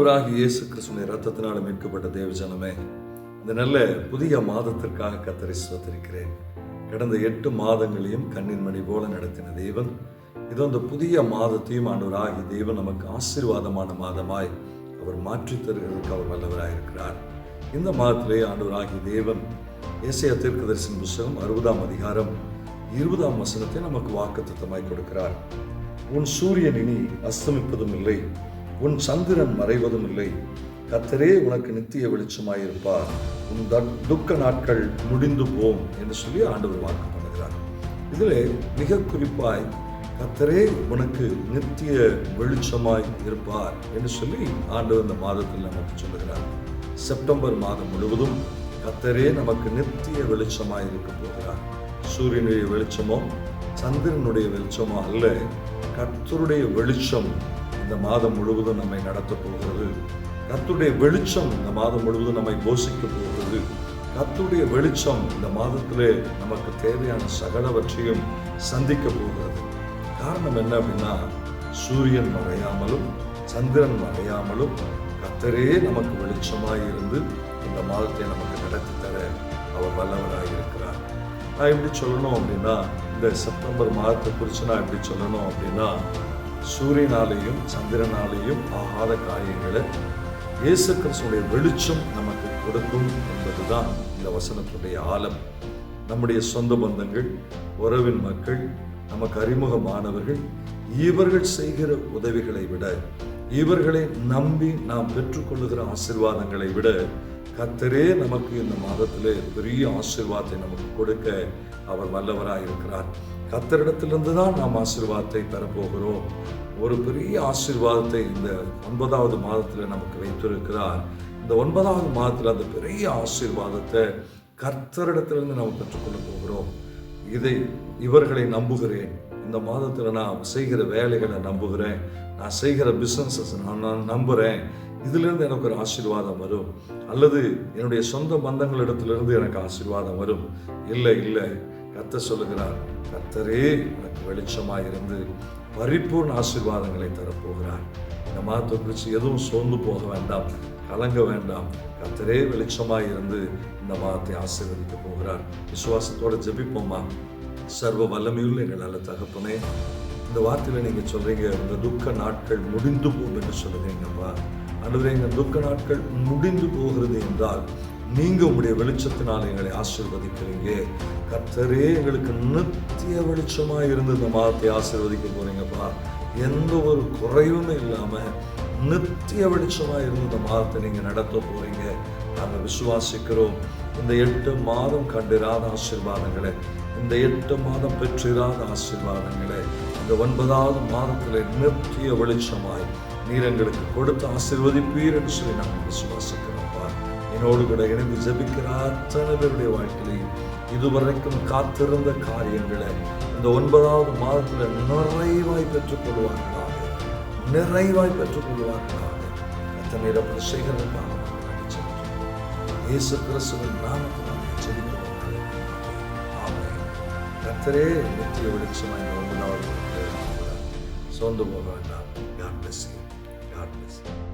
ஆண்டவராகிய இயேசு கிறிஸ்துவின் இரத்தத்தினால் மீட்கப்பட்ட தேவஜனமே, இந்த நல்ல புதிய மாதத்திற்காக கர்த்தரை ஸ்தோத்திரிக்கிறேன். கடந்த 8 மாதங்களையும் கண்ணின் மணி போல நடத்தின தேவன், இதோ இந்த புதிய மாதத்தையும் ஆண்டவராகிய தேவன் நமக்கு ஆசீர்வாதமான மாதமாய் அவர் மாற்றித் தருகிறதுக்கு அவர் வல்லவராயிருக்கிறார். இந்த மாதத்திலே ஆண்டவராகிய தேவன் ஏசாயா தீர்க்கதரிசியின் புத்தகம் 60ஆம் அதிகாரம் 20ஆம் வசனத்தை நமக்கு வாக்குத்தத்தமாய் கொடுக்கிறார். உன் சூரியன் இனி அஸ்தமிப்பதும் இல்லை, உன் சந்திரன் மறைவதும் இல்லை, கர்த்தரே உனக்கு நித்திய வெளிச்சமாயிருப்பார், உன் துக்க நாட்கள் முடிந்து போம் என்று சொல்லி ஆண்டவர் வாக்கு பண்ணுகிறார். இதில் மிக குறிப்பாய் கர்த்தரே உனக்கு நித்திய வெளிச்சமாய் இருப்பார் என்று சொல்லி ஆண்டவர் இந்த மாதத்தில் நமக்கு சொல்லுகிறார். செப்டம்பர் மாதம் முழுவதும் கர்த்தரே நமக்கு நித்திய வெளிச்சமாய் இருக்க போகிறார். சூரியனுடைய வெளிச்சமோ சந்திரனுடைய வெளிச்சமோ அல்ல, கர்த்தருடைய வெளிச்சம் இந்த மாதம் முழுவதும் நம்மை நடத்த போகிறது. கர்த்தருடைய வெளிச்சம் இந்த மாதம் முழுவதும் நம்மை போஷிக்க போகிறது. கர்த்தருடைய வெளிச்சம் இந்த மாதத்திலே நமக்கு தேவையான சகலவற்றையும் சந்திக்க போகிறது. காரணம் என்ன அப்படின்னா, சூரியன் மறையாமலும் சந்திரன் மறையாமலும் கர்த்தரே நமக்கு வெளிச்சமாய் இருந்து இந்த மாதத்தை நமக்கு நடத்தி தர அவர் வல்லவராக இருக்கிறார். நான் எப்படி சொல்லணும் அப்படின்னா, இந்த செப்டம்பர் மாதத்தை குறித்து நான் எப்படி சொல்லணும் அப்படின்னா, சூரியனாலேயும் சந்திரனாலேயும் ஆகாத காரியங்களை இயேசு கிறிஸ்துவின் வெளிச்சம் நமக்கு கொடுக்கும் என்பதுதான் இந்த வசனத்துடைய ஆழம். நம்முடைய சொந்த பந்தங்கள், உறவின் மக்கள், நமக்கு அறிமுகமானவர்கள், இவர்கள் செய்கிற உதவிகளை விட, இவர்களை நம்பி நாம் பெற்றுக்கொள்ளுகிற ஆசீர்வாதங்களை விட கர்த்தரே நமக்கு இந்த மாதத்திலே பெரிய ஆசீர்வாதத்தை நமக்கு கொடுக்க அவர் வல்லவராக இருக்கிறார். கர்த்தரிடத்திலிருந்து தான் நாம் ஆசீர்வாதத்தை பெறப்போகிறோம். ஒரு பெரிய ஆசீர்வாதத்தை இந்த 9வது மாதத்தில் நமக்கு வைத்திருக்கிறார். இந்த 9வது மாதத்தில் அந்த பெரிய ஆசீர்வாதத்தை கர்த்தரிடத்திலிருந்து நாம் பெற்றுக்கொள்ள போகிறோம். இவர்களை நம்புகிறேன். இந்த மாதத்தில் நான் செய்கிற வேலைகளை நம்புகிறேன், நான் செய்கிற பிஸ்னஸஸ் நான் நம்புகிறேன், இதிலிருந்து எனக்கு ஒரு ஆசீர்வாதம் வரும். அல்லது என்னுடைய சொந்த பந்தங்களிடத்திலிருந்து எனக்கு ஆசீர்வாதம் வரும். இல்லை, கர்த்தர் சொல்லுகிறார், கர்த்தரே எனக்கு வெளிச்சமாக இருந்து பரிபூர்ண ஆசீர்வாதங்களை தரப்போகிறார். இந்த மாதத்தை குறித்து எதுவும் சோர்ந்து போக வேண்டாம், கலங்க வேண்டாம். கர்த்தரே வெளிச்சமாக இருந்து இந்த மாதத்தை ஆசீர்வதிக்க போகிறார். விசுவாசத்தோட ஜெபிப்போமா? சர்வ வல்லமையுள்ள எங்கள் நல்ல தகப்பனே, இந்த வார்த்தையில் நீங்கள் சொல்றீங்க, இந்த துக்க நாட்கள் முடிந்து போகும் என்று சொல்லுறீங்கப்பா. ஆண்டவரே, எங்கள் துக்க நாட்கள் முடிந்து போகிறது என்றால் நீங்க உங்களுடைய வெளிச்சத்தினால் எங்களை ஆசீர்வதிக்கிறீங்க. கர்த்தரே எங்களுக்கு நித்திய வெளிச்சமாக இருந்து இந்த மாதத்தை ஆசீர்வதிக்க போறீங்கப்பா. எந்த ஒரு குறைவும் இல்லாம நித்திய வெளிச்சமாக இருந்து இந்த மாதத்தை நீங்க நடத்த போறீங்க. நாங்கள் விசுவாசிக்கிறோம். இந்த 8 மாதம் கண்டிராத ஆசீர்வாதங்களை, இந்த 8 மாதம் பெற்றிராத ஆசீர்வாதங்களை இந்த 9வது மாதத்தில் நித்திய வெளிச்சமாய் நீர் எங்களுக்கு கொடுத்து ஆசீர்வதிப்பீர் என்று சொல்லி நாங்கள் விசுவாசிக்கிறோம்ப்பா. என்னோடு கூட இணைந்து ஜெபிக்கிற அத்தனை பேருடைய வாழ்க்கையிலையும் இதுவரைக்கும் காத்திருந்த காரியங்களை இந்த 9வது மாதத்தில் நிறைவாய் பெற்றுக்கொள்வார்களாக, நிறைவாய் பெற்றுக்கொள்வார்களாக. அத்தனை இடப்பட செய்கிறதுக்காக இயேசு கிறிஸ்துவின் நாமத்தில் ஜெபிக்கிறோம். ஆமென். கர்த்தரே நித்திய வெளிச்சமாய் 9வது மாதத்தில் சோர்ந்து போக வேண்டாம். God bless you. God bless you.